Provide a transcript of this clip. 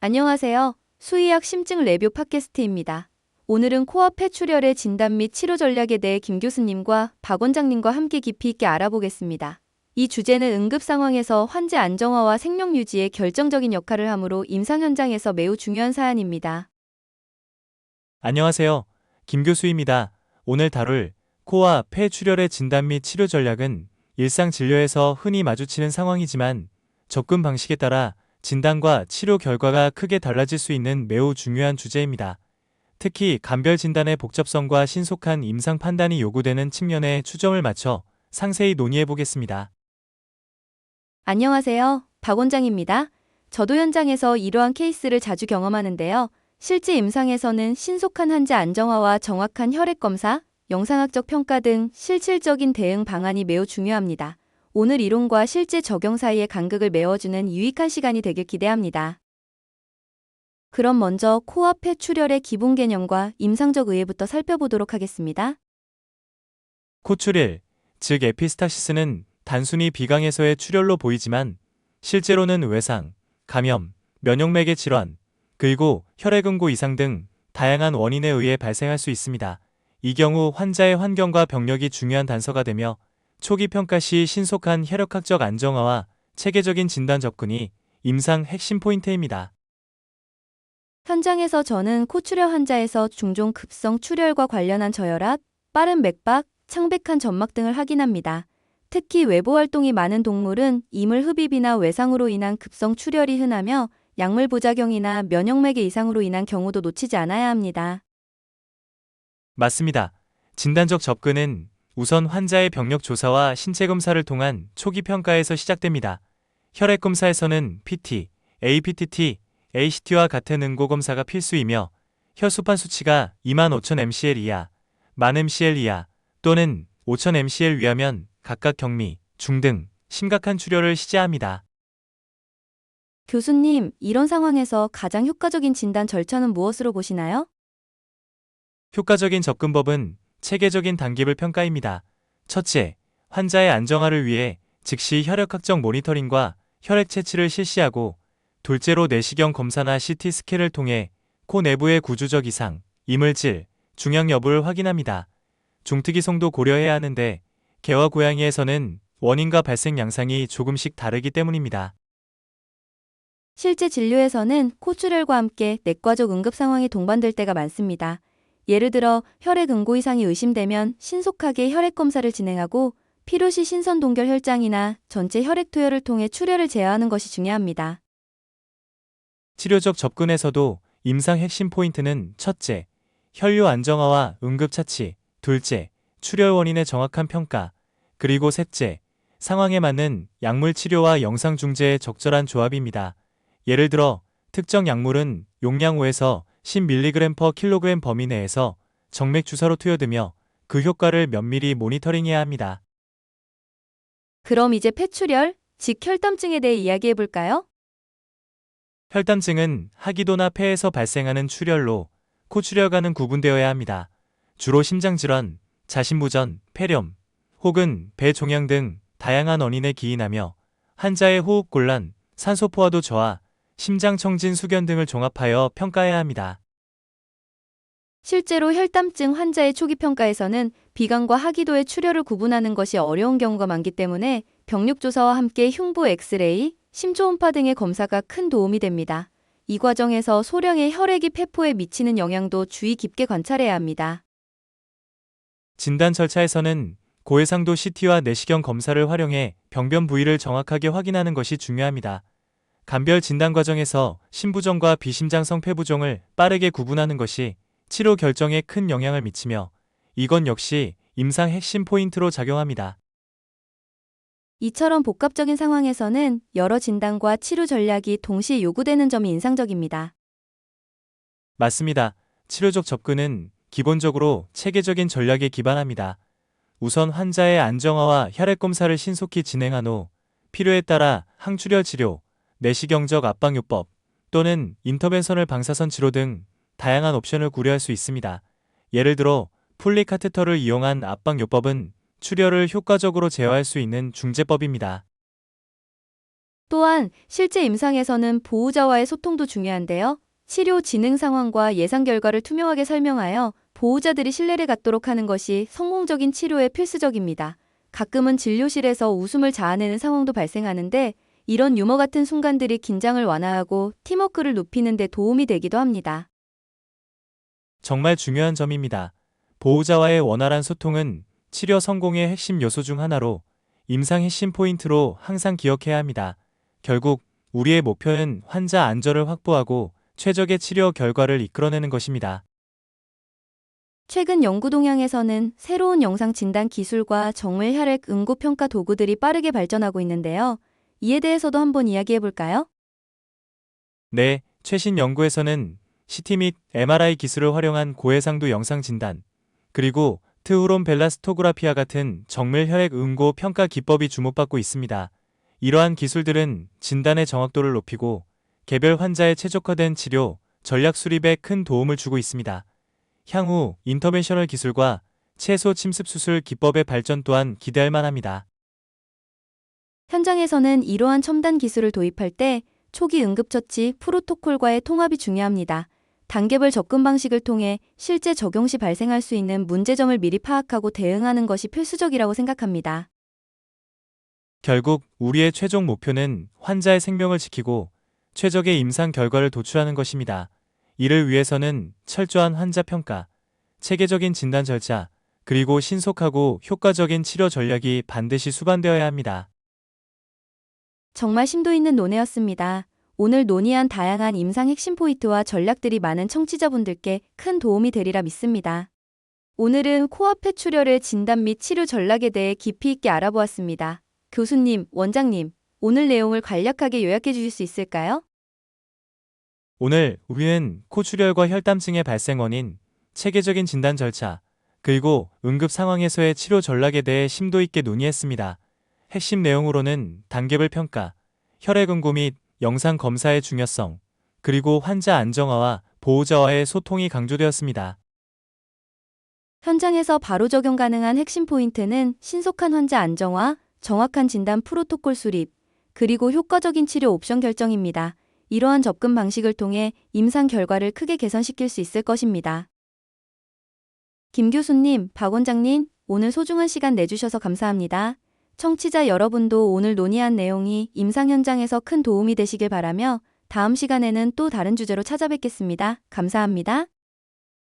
안녕하세요. 수의학 심증 레뷰 팟캐스트입니다. 오늘은 코어 폐출혈의 진단 및 치료 전략에 대해 김 교수님과 박 원장님과 함께 깊이 있게 알아보겠습니다. 이 주제는 응급 상황에서 환자 안정화와 생명 유지에 결정적인 역할을 하므로 임상 현장에서 매우 중요한 사안입니다. 안녕하세요. 김 교수입니다. 오늘 다룰 코와 폐출혈의 진단 및 치료 전략은 일상 진료에서 흔히 마주치는 상황이지만 접근 방식에 따라 진단과 치료 결과가 크게 달라질 수 있는 매우 중요한 주제입니다. 특히 간별 진단의 복잡성과 신속한 임상 판단이 요구되는 측면에 초점을 맞춰 상세히 논의해 보겠습니다. 안녕하세요. 박 원장입니다. 저도 현장에서 이러한 케이스를 자주 경험하는데요. 실제 임상에서는 신속한 환자 안정화와 정확한 혈액 검사, 영상학적 평가 등 실질적인 대응 방안이 매우 중요합니다. 오늘 이론과 실제 적용 사이의 간극을 메워주는 유익한 시간이 되길 기대합니다. 그럼 먼저 코어 폐출혈의 기본 개념과 임상적 의의부터 살펴보도록 하겠습니다. 코출혈, 즉 에피스타시스는 단순히 비강에서의 출혈로 보이지만 실제로는 외상, 감염, 면역맥의 질환, 그리고 혈액응고 이상 등 다양한 원인에 의해 발생할 수 있습니다. 이 경우 환자의 환경과 병력이 중요한 단서가 되며 초기 평가 시 신속한 혈액학적 안정화와 체계적인 진단 접근이 임상 핵심 포인트입니다. 현장에서 저는 코출혈 환자에서 중종 급성 출혈과 관련한 저혈압, 빠른 맥박, 창백한 점막 등을 확인합니다. 특히 외부 활동이 많은 동물은 이물 흡입이나 외상으로 인한 급성 출혈이 흔하며 약물 부작용이나 면역맥의 이상으로 인한 경우도 놓치지 않아야 합니다. 맞습니다. 진단적 접근은 우선 환자의 병력 조사와 신체 검사를 통한 초기 평가에서 시작됩니다. 혈액 검사에서는 PT, APTT, ACT와 같은 응고 검사가 필수이며 혈소판 수치가 25,000 mcl 이하, 10,000 mcl 이하 또는 5,000 mcl 위하면 각각 경미, 중등, 심각한 출혈을 시제합니다. 교수님, 이런 상황에서 가장 효과적인 진단 절차는 무엇으로 보시나요? 효과적인 접근법은 체계적인 단계별 평가입니다. 첫째, 환자의 안정화를 위해 즉시 혈액학적 모니터링과 혈액 채취를 실시하고, 둘째로 내시경 검사나 CT 스캔을 통해 코 내부의 구조적 이상, 이물질, 중양 여부를 확인합니다. 중특이성도 고려해야 하는데 개와 고양이에서는 원인과 발생 양상이 조금씩 다르기 때문입니다. 실제 진료에서는 코출혈과 함께 내과적 응급 상황이 동반될 때가 많습니다. 예를 들어 혈액 응고 이상이 의심되면 신속하게 혈액 검사를 진행하고 필요시 신선 동결 혈장이나 전체 혈액 투여를 통해 출혈을 제어하는 것이 중요합니다. 치료적 접근에서도 임상 핵심 포인트는 첫째, 혈류 안정화와 응급 차치, 둘째, 출혈 원인의 정확한 평가, 그리고 셋째, 상황에 맞는 약물 치료와 영상 중재의 적절한 조합입니다. 예를 들어 특정 약물은 용량 5에서 10mg/kg 범위 내에서 정맥 주사로 투여되며 그 효과를 면밀히 모니터링해야 합니다. 그럼 이제 폐출혈, 즉 혈담증에 대해 이야기해 볼까요? 혈담증은 하기도나 폐에서 발생하는 출혈로 코출혈과는 구분되어야 합니다. 주로 심장질환, 자신부전, 폐렴, 혹은 배종양 등 다양한 원인에 기인하며 환자의 호흡곤란, 산소 포화도 저하, 심장 청진 수견 등을 종합하여 평가해야 합니다. 실제로 혈담증 환자의 초기 평가에서는 비강과 하기도의 출혈을 구분하는 것이 어려운 경우가 많기 때문에 병력 조사와 함께 흉부 엑스레이, 심초음파 등의 검사가 큰 도움이 됩니다. 이 과정에서 소량의 혈액이 폐포에 미치는 영향도 주의 깊게 관찰해야 합니다. 진단 절차에서는 고해상도 CT와 내시경 검사를 활용해 병변 부위를 정확하게 확인하는 것이 중요합니다. 간별 진단 과정에서 심부종과 비심장성 폐부종을 빠르게 구분하는 것이 치료 결정에 큰 영향을 미치며 이건 역시 임상 핵심 포인트로 작용합니다. 이처럼 복합적인 상황에서는 여러 진단과 치료 전략이 동시에 요구되는 점이 인상적입니다. 맞습니다. 치료적 접근은 기본적으로 체계적인 전략에 기반합니다. 우선 환자의 안정화와 혈액 검사를 신속히 진행한 후 필요에 따라 항출혈 치료, 내시경적 압박요법 또는 인터벤셔널 방사선 치료 등 다양한 옵션을 고려할 수 있습니다. 예를 들어 폴리 카테터를 이용한 압박요법은 출혈을 효과적으로 제어할 수 있는 중재법입니다. 또한 실제 임상에서는 보호자와의 소통도 중요한데요. 치료 진행 상황과 예상 결과를 투명하게 설명하여 보호자들이 신뢰를 갖도록 하는 것이 성공적인 치료에 필수적입니다. 가끔은 진료실에서 웃음을 자아내는 상황도 발생하는데 이런 유머 같은 순간들이 긴장을 완화하고 팀워크를 높이는 데 도움이 되기도 합니다. 정말 중요한 점입니다. 보호자와의 원활한 소통은 치료 성공의 핵심 요소 중 하나로 임상 핵심 포인트로 항상 기억해야 합니다. 결국 우리의 목표는 환자 안전을 확보하고 최적의 치료 결과를 이끌어내는 것입니다. 최근 연구 동향에서는 새로운 영상 진단 기술과 정밀 혈액 응고 평가 도구들이 빠르게 발전하고 있는데요. 이에 대해서도 한번 이야기해 볼까요? 네, 최신 연구에서는 CT 및 MRI 기술을 활용한 고해상도 영상 진단, 그리고 트후론 벨라스토그라피아 같은 정밀 혈액 응고 평가 기법이 주목받고 있습니다. 이러한 기술들은 진단의 정확도를 높이고 개별 환자에 최적화된 치료, 전략 수립에 큰 도움을 주고 있습니다. 향후 인터벤셔널 기술과 채소 침습 수술 기법의 발전 또한 기대할 만합니다. 현장에서는 이러한 첨단 기술을 도입할 때 초기 응급처치 프로토콜과의 통합이 중요합니다. 단계별 접근 방식을 통해 실제 적용 시 발생할 수 있는 문제점을 미리 파악하고 대응하는 것이 필수적이라고 생각합니다. 결국 우리의 최종 목표는 환자의 생명을 지키고 최적의 임상 결과를 도출하는 것입니다. 이를 위해서는 철저한 환자 평가, 체계적인 진단 절차, 그리고 신속하고 효과적인 치료 전략이 반드시 수반되어야 합니다. 정말 심도 있는 논의였습니다. 오늘 논의한 다양한 임상 핵심 포인트와 전략들이 많은 청취자분들께 큰 도움이 되리라 믿습니다. 오늘은 코앞 출혈의 진단 및 치료 전략에 대해 깊이 있게 알아보았습니다. 교수님, 원장님, 오늘 내용을 간략하게 요약해 주실 수 있을까요? 오늘 우리는 코출혈과 혈담증의 발생 원인, 체계적인 진단 절차, 그리고 응급 상황에서의 치료 전략에 대해 심도 있게 논의했습니다. 핵심 내용으로는 단계별 평가, 혈액 응고 및 영상 검사의 중요성, 그리고 환자 안정화와 보호자와의 소통이 강조되었습니다. 현장에서 바로 적용 가능한 핵심 포인트는 신속한 환자 안정화, 정확한 진단 프로토콜 수립, 그리고 효과적인 치료 옵션 결정입니다. 이러한 접근 방식을 통해 임상 결과를 크게 개선시킬 수 있을 것입니다. 김 교수님, 박 원장님, 오늘 소중한 시간 내주셔서 감사합니다. 청취자 여러분도 오늘 논의한 내용이 임상 현장에서 큰 도움이 되시길 바라며 다음 시간에는 또 다른 주제로 찾아뵙겠습니다. 감사합니다.